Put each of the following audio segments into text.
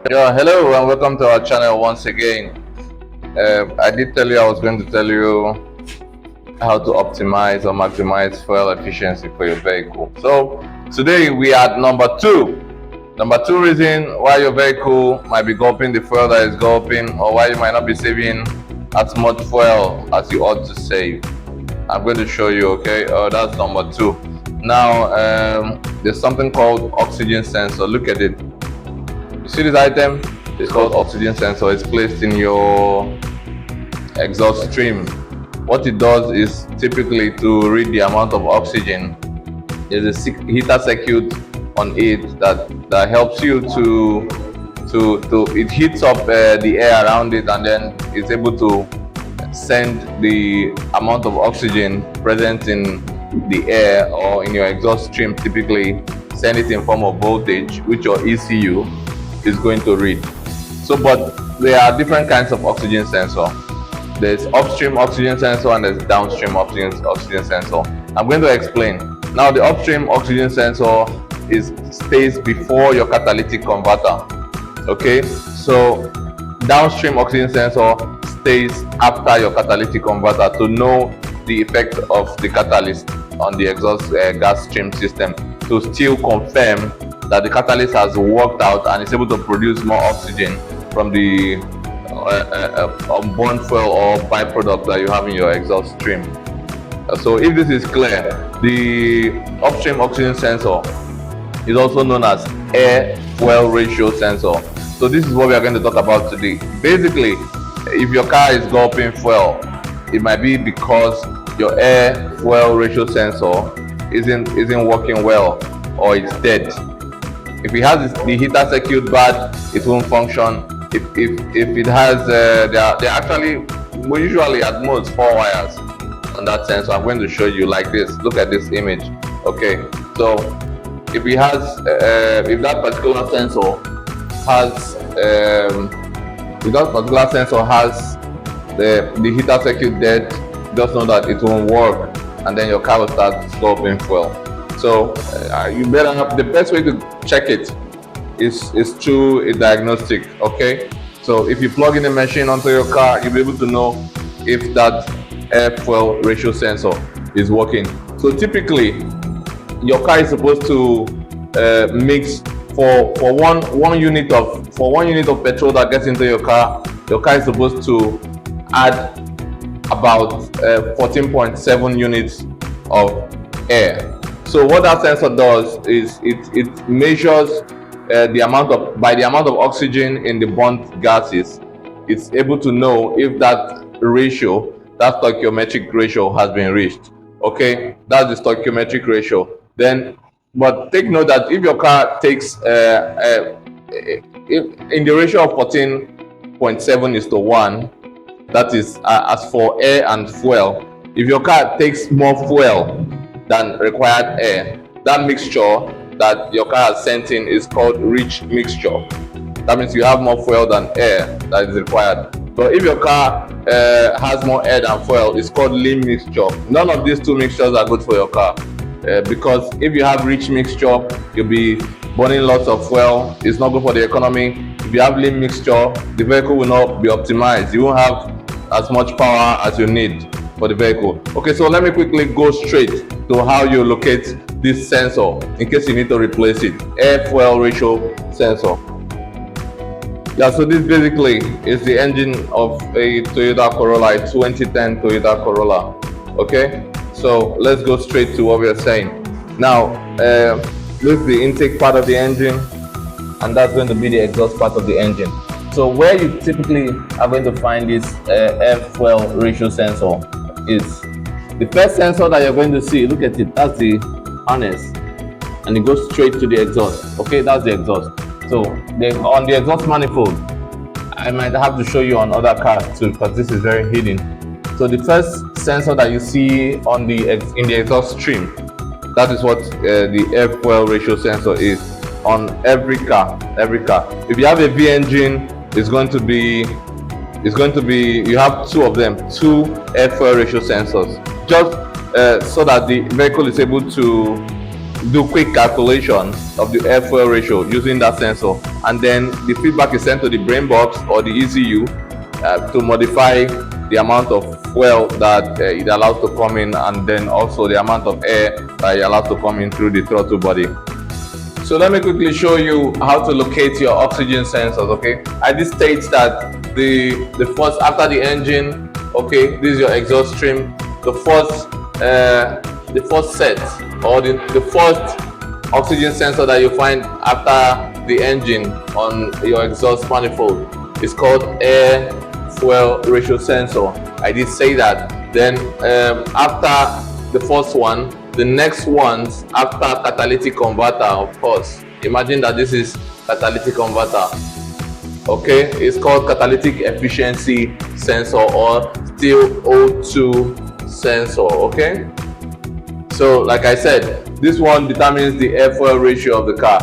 Yeah, hello and welcome to our channel once again. I did tell you I was going to tell you how to optimize or maximize fuel efficiency for your vehicle. So today we are at number two. Number two reason why your vehicle might be gulping the fuel that is gulping, or why you might not be saving as much fuel as you ought to save. I'm going to show you. Okay, that's number two. Now there's something called oxygen sensor. Look at it. You see this item? It's called oxygen sensor. It's placed in your exhaust stream. What it does is typically to read the amount of oxygen. There's a heater circuit on it that helps you to it heats up the air around it, and then it's able to send the amount of oxygen present in the air or in your exhaust stream, typically send it in form of voltage, which your ECU is going to read. So, but there are different kinds of oxygen sensor. There's upstream oxygen sensor and there's downstream oxygen sensor. I'm going to explain. Now, the upstream oxygen sensor stays before your catalytic converter. Okay, so downstream oxygen sensor stays after your catalytic converter to know the effect of the catalyst on the exhaust gas stream system, to still confirm that the catalyst has worked out and is able to produce more oxygen from the burnt fuel or byproduct that you have in your exhaust stream. So if this is clear, the upstream oxygen sensor is also known as air fuel ratio sensor. So this is what we are going to talk about today. Basically, if your car is gulping fuel, it might be because your air fuel ratio sensor isn't working well, or it's dead. If it has the heater circuit bad, it won't function. If it has, they're actually usually at most 4 wires on that sensor. I'm going to show you like this. Look at this image. Okay, so if it has, if that particular sensor has, the heater circuit dead, just know that it won't work, and then your car will start gulping fuel. So you better have, the best way to check it is through a diagnostic. Okay, so if you plug in a machine onto your car, you'll be able to know if that air fuel ratio sensor is working. So typically your car is supposed to mix for one unit of petrol that gets into your car is supposed to add about 14.7 units of air. So what that sensor does is it measures the amount of oxygen in the burnt gases. It's able to know if that stoichiometric ratio has been reached. Okay, that's the stoichiometric ratio. Then, but take note that if your car takes in the ratio of 14.7:1, that is as for air and fuel. If your car takes more fuel than required air, that mixture that your car has sent in is called rich mixture. That means you have more fuel than air that is required. But if your car has more air than fuel, it's called lean mixture. None of these two mixtures are good for your car, because if you have rich mixture, you'll be burning lots of fuel. It's not good for the economy. If you have lean mixture, the vehicle will not be optimized. You won't have as much power as you need for the vehicle. Okay, so let me quickly go straight to how you locate this sensor in case you need to replace it. Air fuel ratio sensor. Yeah, so this basically is the engine of a Toyota Corolla, a 2010 Toyota Corolla. Okay, so let's go straight to what we are saying. Now, this is the intake part of the engine, and that's going to be the exhaust part of the engine. So where you typically are going to find this air fuel ratio sensor is the first sensor that you're going to see. Look at it, that's the harness, and it goes straight to the exhaust. Okay, that's the exhaust. So on the exhaust manifold, I might have to show you on other cars too, because this is very hidden. So the first sensor that you see in the exhaust stream, that is what the air fuel ratio sensor is on every car. If you have a V engine, it's going to be you have two of them, two air fuel ratio sensors, just so that the vehicle is able to do quick calculation of the air fuel ratio using that sensor, and then the feedback is sent to the brain box or the ECU to modify the amount of fuel that it allows to come in, and then also the amount of air that it allows to come in through the throttle body. So let me quickly show you how to locate your oxygen sensors. Okay, I did state that the first, after the engine, okay, this is your exhaust stream. The first set, or the first oxygen sensor that you find after the engine on your exhaust manifold is called air fuel ratio sensor. I did say that. Then after the first one, the next ones after catalytic converter, of course, imagine that this is catalytic converter. Okay, it's called catalytic efficiency sensor or still O2 sensor. Okay, so like I said, this one determines the air fuel ratio of the car.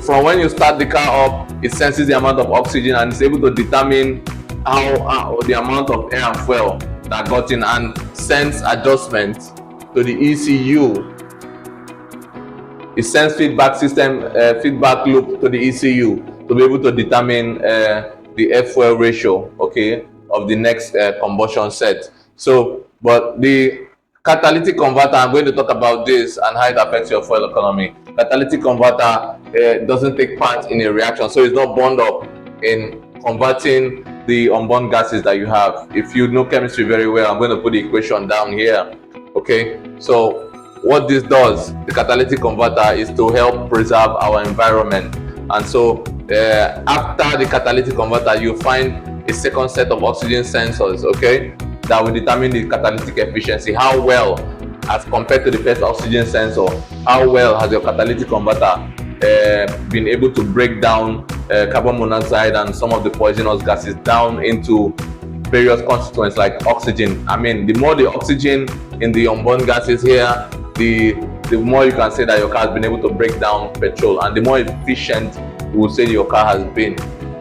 From when you start the car up, it senses the amount of oxygen and is able to determine how the amount of air and fuel that got in, and sends adjustments to the ECU. It sends feedback loop to the ECU to be able to determine the air fuel ratio, okay, of the next combustion set. So, but the catalytic converter, I'm going to talk about this and how it affects your fuel economy. Catalytic converter doesn't take part in a reaction, so it's not bound up in converting the unborn gases that you have. If you know chemistry very well, I'm going to put the equation down here. Okay, so what this does, the catalytic converter, is to help preserve our environment. And so after the catalytic converter, you find a second set of oxygen sensors, okay, that will determine the catalytic efficiency. How well, as compared to the first oxygen sensor, how well has your catalytic converter been able to break down carbon monoxide and some of the poisonous gases down into various constituents like oxygen. I mean, the more the oxygen in the unborn gases here, the more you can say that your car has been able to break down petrol, and the more efficient you will say your car has been.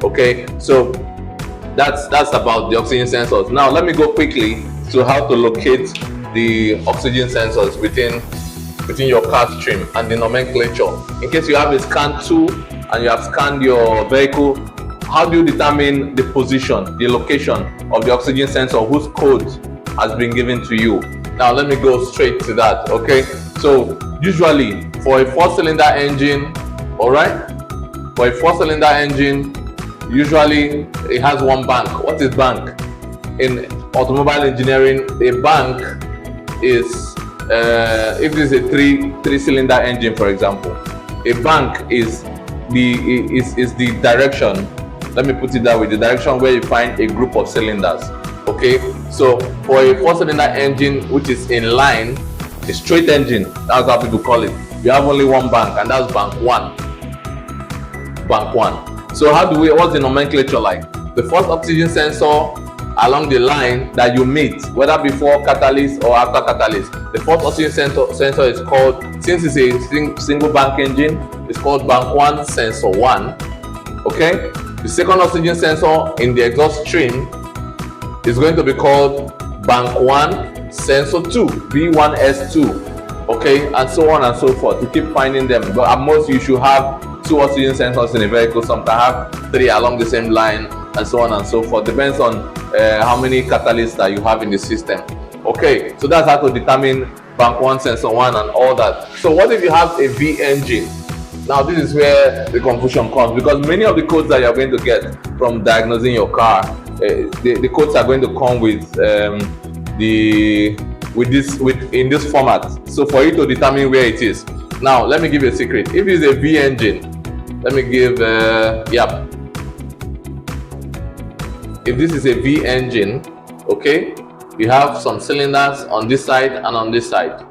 Okay, so that's about the oxygen sensors. Now let me go quickly to how to locate the oxygen sensors within your car stream and the nomenclature. In case you have a scan tool and you have scanned your vehicle, how do you determine the position, the location of the oxygen sensor whose code has been given to you? Now let me go straight to that. Okay, so usually for a 4-cylinder engine, all right, for a 4-cylinder engine, usually it has one bank. What is bank? In automobile engineering, a bank is if this is a three-cylinder engine, for example, a bank is the direction. Let me put it that way: the direction where you find a group of cylinders. Okay, so for a 4-cylinder engine which is in line, a straight engine, that's how people call it, you have only one bank, and that's bank one. Bank one. So what's the nomenclature like? The first oxygen sensor along the line that you meet, whether before catalyst or after catalyst, the first oxygen sensor is called, since it's a single bank engine, it's called bank 1 sensor 1. Okay, the second oxygen sensor in the exhaust stream is going to be called bank 1 sensor 2, B1S2, okay, and so on and so forth. You keep finding them, but at most you should have 2 oxygen sensors in a vehicle. Some can have 3 along the same line, and so on and so forth. Depends on how many catalysts that you have in the system. Okay, so that's how to determine bank 1 sensor 1 and all that. So what if you have a V engine? Now this is where the confusion comes, because many of the codes that you're going to get from diagnosing your car, the codes are going to come with in this format. So for you to determine where it is. Now let me give you a secret. If it's a V engine, let me give if this is a V engine, okay, you have some cylinders on this side and on this side.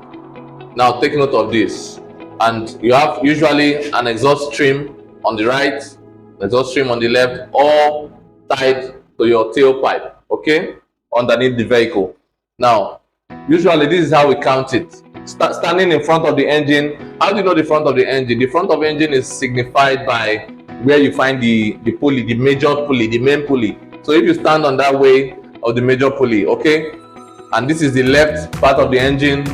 Now take note of this, and you have usually an exhaust stream on the right, an exhaust stream on the left, all tied to your tailpipe, okay, underneath the vehicle. Now usually this is how we count it. Standing in front of the engine, how do you know the front of the engine? The front of the engine is signified by where you find the pulley, the major pulley, the main pulley. So if you stand on that way of the major pulley, okay, and this is the left part of the engine,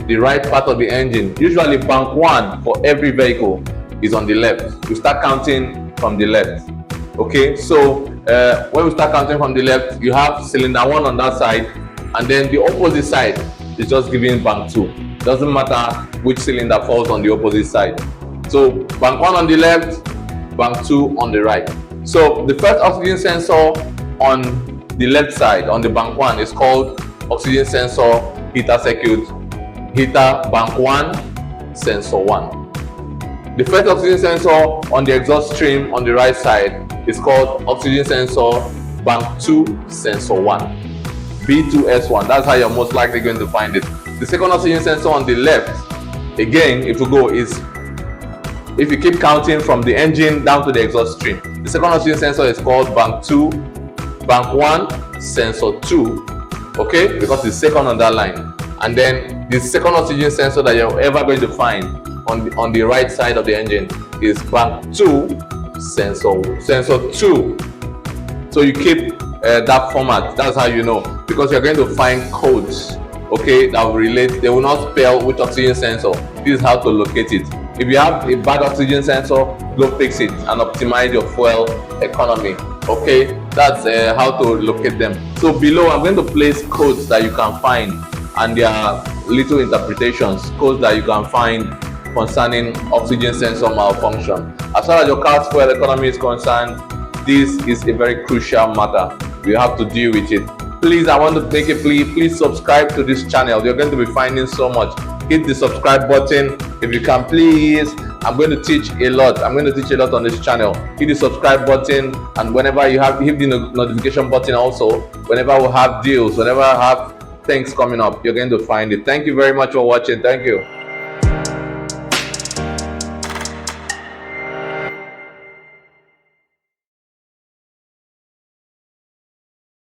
the right part of the engine. Usually bank 1 for every vehicle is on the left. We start counting from the left. Okay, so when we start counting from the left, you have cylinder 1 on that side, and then the opposite side is just giving bank 2. Doesn't matter which cylinder falls on the opposite side. So bank 1 on the left, bank 2 on the right. So the first oxygen sensor on the left side on the bank 1 is called oxygen sensor heater circuit, heater bank 1, sensor 1. The first oxygen sensor on the exhaust stream on the right side is called oxygen sensor bank 2, sensor 1, B2S1. That's how you're most likely going to find it. The second oxygen sensor on the left, again, if we go, is if you keep counting from the engine down to the exhaust stream. The second oxygen sensor is called bank 2, bank 1, sensor 2, okay, because it's second on that line. And then the second oxygen sensor that you're ever going to find on the right side of the engine is bank 2, sensor 2. So you keep that format. That's how you know, because you're going to find codes, okay, that will relate. They will not spell which oxygen sensor. This is how to locate it. If you have a bad oxygen sensor, go fix it and optimize your fuel economy. Okay, that's how to locate them. So below, I'm going to place codes that you can find, and there are little interpretations, codes that you can find concerning oxygen sensor malfunction. As far as your car's fuel economy is concerned, this is a very crucial matter. You have to deal with it. Please, I want to make a plea. Please subscribe to this channel. You're going to be finding so much. Hit the subscribe button if you can, please. I'm going to teach a lot. I'm going to teach a lot on this channel. Hit the subscribe button, and whenever you have, hit the notification button also. Whenever we have deals, whenever I have things coming up, you're going to find it. Thank you very much for watching. Thank you.